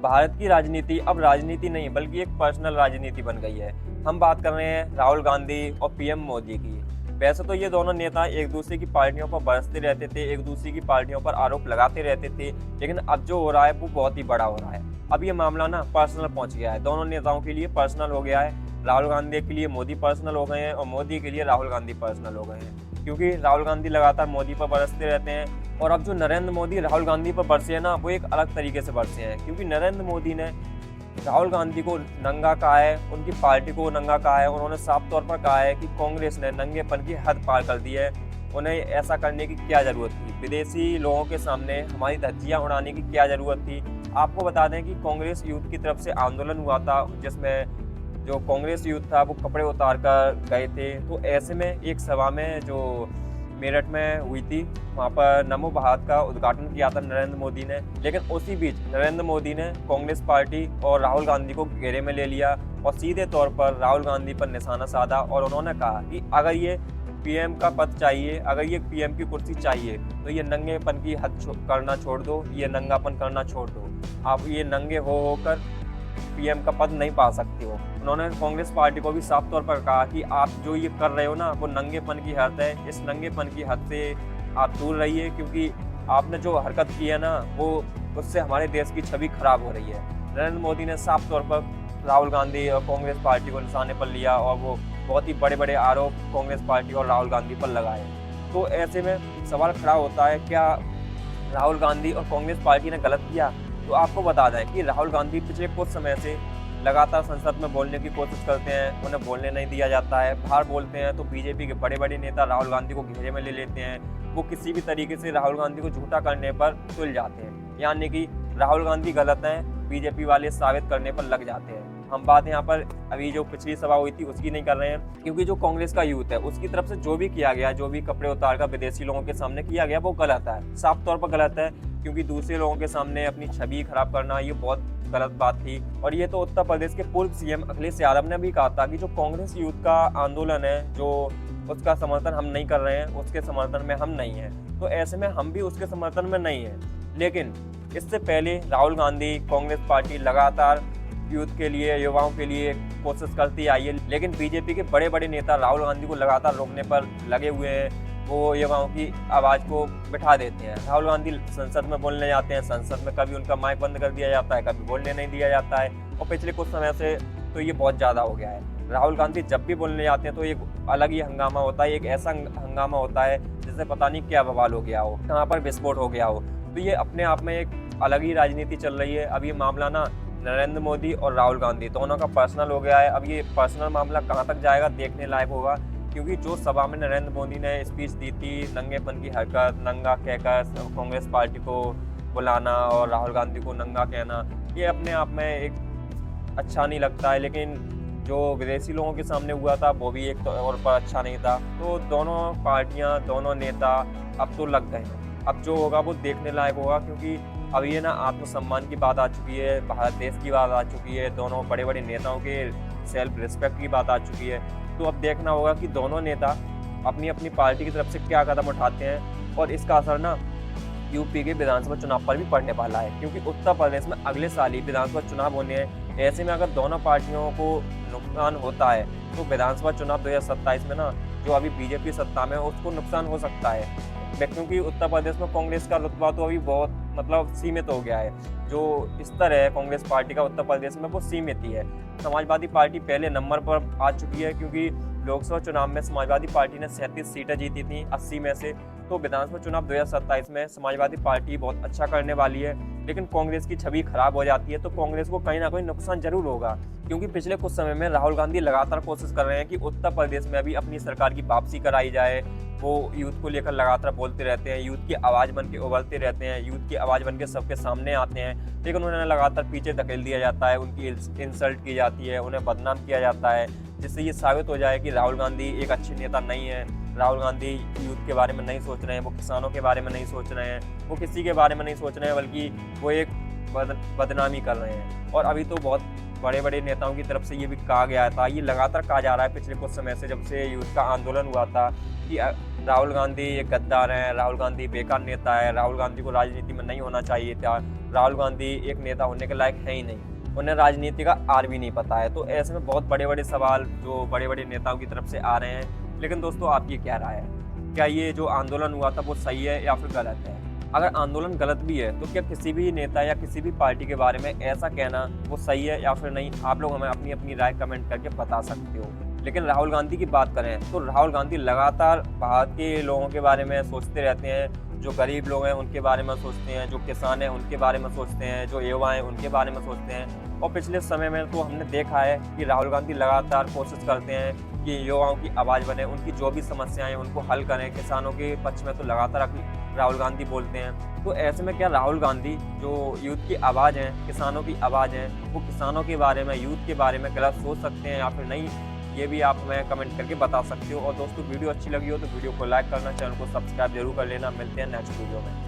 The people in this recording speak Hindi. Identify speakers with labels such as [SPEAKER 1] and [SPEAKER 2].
[SPEAKER 1] भारत की राजनीति अब राजनीति नहीं बल्कि एक पर्सनल राजनीति बन गई है। हम बात कर रहे हैं राहुल गांधी और पीएम मोदी की। वैसे तो ये दोनों नेता एक दूसरे की पार्टियों पर बरसते रहते थे, एक दूसरे की पार्टियों पर आरोप लगाते रहते थे, लेकिन अब जो हो रहा है वो बहुत ही बड़ा हो रहा है। अब ये मामला ना पर्सनल पहुंच गया है, दोनों नेताओं के लिए पर्सनल हो गया है। राहुल गांधी के लिए मोदी पर्सनल हो गए हैं और मोदी के लिए राहुल गांधी पर्सनल हो गए हैं, क्योंकि राहुल गांधी लगातार मोदी पर बरसते रहते हैं। और अब जो नरेंद्र मोदी राहुल गांधी पर बरसे हैं ना, वो एक अलग तरीके से बरसे हैं, क्योंकि नरेंद्र मोदी ने राहुल गांधी को नंगा कहा है, उनकी पार्टी को नंगा कहा है। उन्होंने साफ तौर पर कहा है कि कांग्रेस ने नंगेपन की हद पार कर दी है, उन्हें ऐसा करने की क्या जरूरत थी, विदेशी लोगों के सामने हमारी धज्जियां उड़ाने की क्या जरूरत थी। आपको बता दें कि कांग्रेस यूथ की तरफ से आंदोलन हुआ था, जिसमें जो कांग्रेस यूथ था वो कपड़े उतार कर गए थे। तो ऐसे में एक सभा में जो मेरठ में हुई थी, वहाँ पर नमो भारत का उद्घाटन किया था नरेंद्र मोदी ने। लेकिन उसी बीच नरेंद्र मोदी ने कांग्रेस पार्टी और राहुल गांधी को घेरे में ले लिया और सीधे तौर पर राहुल गांधी पर निशाना साधा। और उन्होंने कहा कि अगर ये पीएम का पद चाहिए, अगर ये पीएम की कुर्सी चाहिए, तो ये नंगेपन की हद करना छोड़ दो, ये नंगापन करना छोड़ दो। आप ये नंगे हो होकर पीएम का पद नहीं पा सकते हो। उन्होंने कांग्रेस पार्टी को भी साफ तौर पर कहा कि आप जो ये कर रहे हो ना, वो नंगेपन की हद है, इस नंगेपन की हद से आप दूर रहिए, क्योंकि आपने जो हरकत की है ना, वो उससे हमारे देश की छवि खराब हो रही है। नरेंद्र मोदी ने साफ तौर पर राहुल गांधी और कांग्रेस पार्टी को निशाने पर लिया और वो बहुत ही बड़े बड़े आरोप कांग्रेस पार्टी और राहुल गांधी पर लगाए। तो ऐसे में सवाल खड़ा होता है, क्या राहुल गांधी और कांग्रेस पार्टी ने गलत किया? तो आपको बता दें कि राहुल गांधी पिछले कुछ समय से लगातार संसद में बोलने की कोशिश करते हैं, उन्हें बोलने नहीं दिया जाता है। बाहर बोलते हैं तो बीजेपी के बड़े बड़े नेता राहुल गांधी को घेरे में ले लेते हैं, वो किसी भी तरीके से राहुल गांधी को झूठा करने पर तुल जाते हैं, यानी कि राहुल गांधी गलत हैं, बीजेपी वाले साबित करने पर लग जाते हैं। हम बात यहाँ पर अभी जो पिछली सभा हुई थी उसकी नहीं कर रहे हैं, क्योंकि जो कांग्रेस का यूथ है उसकी तरफ से जो भी किया गया, जो भी कपड़े उतार कर विदेशी लोगों के सामने किया गया, वो गलत है, साफ तौर पर गलत है। क्योंकि दूसरे लोगों के सामने अपनी छवि खराब करना ये बहुत गलत बात थी। और ये तो उत्तर प्रदेश के पूर्व सीएम अखिलेश यादव ने भी कहा था कि जो कांग्रेस यूथ का आंदोलन है, जो उसका समर्थन हम नहीं कर रहे हैं, उसके समर्थन में हम नहीं हैं। तो ऐसे में हम भी उसके समर्थन में नहीं हैं। लेकिन इससे पहले राहुल गांधी कांग्रेस पार्टी लगातार यूथ के लिए, युवाओं के लिए कोशिश करती आई है, लेकिन बीजेपी के बड़े बड़े नेता राहुल गांधी को लगातार रोकने पर लगे हुए हैं। वो युवाओं की आवाज़ को बिठा देते हैं। राहुल गांधी संसद में बोलने जाते हैं, संसद में कभी उनका माइक बंद कर दिया जाता है, कभी बोलने नहीं दिया जाता है। और पिछले कुछ समय से तो ये बहुत ज़्यादा हो गया है। राहुल गांधी जब भी बोलने जाते हैं तो एक अलग ही हंगामा होता है, एक ऐसा हंगामा होता है जिससे पता नहीं क्या बवाल हो गया हो, कहाँ पर विस्फोट हो गया हो। तो ये अपने आप में एक अलग ही राजनीति चल रही है। अब ये मामला ना नरेंद्र मोदी और राहुल गांधी दोनों का पर्सनल हो गया है। अब ये पर्सनल मामला कहाँ तक जाएगा देखने लायक होगा, क्योंकि जो सभा में नरेंद्र मोदी ने स्पीच दी थी, नंगेपन की हरकत, नंगा कहकर कांग्रेस पार्टी को बुलाना और राहुल गांधी को नंगा कहना, ये अपने आप में एक अच्छा नहीं लगता है। लेकिन जो विदेशी लोगों के सामने हुआ था वो भी एक तौर पर अच्छा नहीं था। तो दोनों पार्टियां, दोनों नेता अब तो लग गए हैं। अब जो होगा वो देखने लायक होगा, क्योंकि अब ये ना आत्मसम्मान की बात आ चुकी है, भारत देश की बात आ चुकी है, दोनों बड़े बड़े नेताओं के सेल्फ रिस्पेक्ट की बात आ चुकी है। तो अब देखना होगा कि दोनों नेता अपनी अपनी पार्टी की तरफ से क्या कदम उठाते हैं, और इसका असर ना यूपी के विधानसभा चुनाव पर भी पड़ने वाला है, क्योंकि उत्तर प्रदेश में अगले साल ही विधानसभा चुनाव होने हैं। ऐसे में अगर दोनों पार्टियों को नुकसान होता है तो विधानसभा चुनाव 2027 में ना जो अभी बीजेपी सत्ता में है उसको नुकसान हो सकता है, क्योंकि उत्तर प्रदेश में कांग्रेस का रुतबा तो अभी बहुत सीमित हो गया है। जो स्तर है कांग्रेस पार्टी का उत्तर प्रदेश में वो सीमित ही है। समाजवादी पार्टी पहले नंबर पर आ चुकी है, क्योंकि लोकसभा चुनाव में समाजवादी पार्टी ने 37 सीटें जीती थी 80 में से। तो विधानसभा चुनाव 2027 में समाजवादी पार्टी बहुत अच्छा करने वाली है, लेकिन कांग्रेस की छवि खराब हो जाती है तो कांग्रेस को कहीं ना कहीं नुकसान जरूर होगा। क्योंकि पिछले कुछ समय में राहुल गांधी लगातार कोशिश कर रहे हैं कि उत्तर प्रदेश में भी अपनी सरकार की वापसी कराई जाए। वो यूथ को लेकर लगातार बोलते रहते हैं, यूथ की आवाज़ बन के उभरते रहते हैं, यूथ की आवाज़ बन के सबके सामने आते हैं, लेकिन उन्हें लगातार पीछे धकेल दिया जाता है, उनकी इंसल्ट की जाती है, उन्हें बदनाम किया जाता है, जिससे ये साबित हो जाए कि राहुल गांधी एक अच्छे नेता नहीं है। राहुल गांधी यूथ के बारे में नहीं सोच रहे हैं, वो किसानों के बारे में नहीं सोच रहे हैं, वो किसी के बारे में नहीं सोच रहे हैं, बल्कि वो एक बदनामी कर रहे हैं। और अभी तो बहुत बड़े बड़े नेताओं की तरफ से ये भी कहा गया था, ये लगातार कहा जा रहा है पिछले कुछ समय से, जब से यूथ का आंदोलन हुआ था, कि राहुल गांधी ये गद्दार हैं, राहुल गांधी बेकार नेता है, राहुल गांधी को राजनीति में नहीं होना चाहिए था। राहुल गांधी एक नेता होने के लायक है ही नहीं, उन्हें राजनीति का आर भी नहीं पता है। तो ऐसे में बहुत बड़े बड़े सवाल जो बड़े बड़े नेताओं की तरफ से आ रहे हैं। लेकिन दोस्तों, आपकी क्या राय है? क्या ये जो आंदोलन हुआ था वो सही है या फिर गलत है? अगर आंदोलन गलत भी है तो क्या किसी भी नेता या किसी भी पार्टी के बारे में ऐसा कहना वो सही है या फिर नहीं? आप लोग हमें अपनी अपनी राय कमेंट करके बता सकते हो। लेकिन राहुल गांधी की बात करें तो राहुल गांधी लगातार भारत के लोगों के बारे में सोचते रहते हैं, जो गरीब लोग हैं उनके बारे में सोचते हैं, जो किसान हैं उनके बारे में सोचते हैं, जो युवा हैं उनके बारे में सोचते हैं। और पिछले समय में तो हमने देखा है कि राहुल गांधी लगातार कोशिश करते हैं कि युवाओं की आवाज़ बने, उनकी जो भी समस्याएं हैं उनको हल करें। किसानों के पक्ष में तो लगातार राहुल गांधी बोलते हैं। तो ऐसे में क्या राहुल गांधी जो यूथ की आवाज़ है, किसानों की आवाज़ है, वो किसानों के बारे में, यूथ के बारे में गलत सोच सकते हैं या फिर नहीं? ये भी आप हमें कमेंट करके बता सकते हो। और दोस्तों, वीडियो अच्छी लगी हो तो वीडियो को लाइक करना, चैनल को सब्सक्राइब जरूर कर लेना। मिलते हैं नेक्स्ट वीडियो में।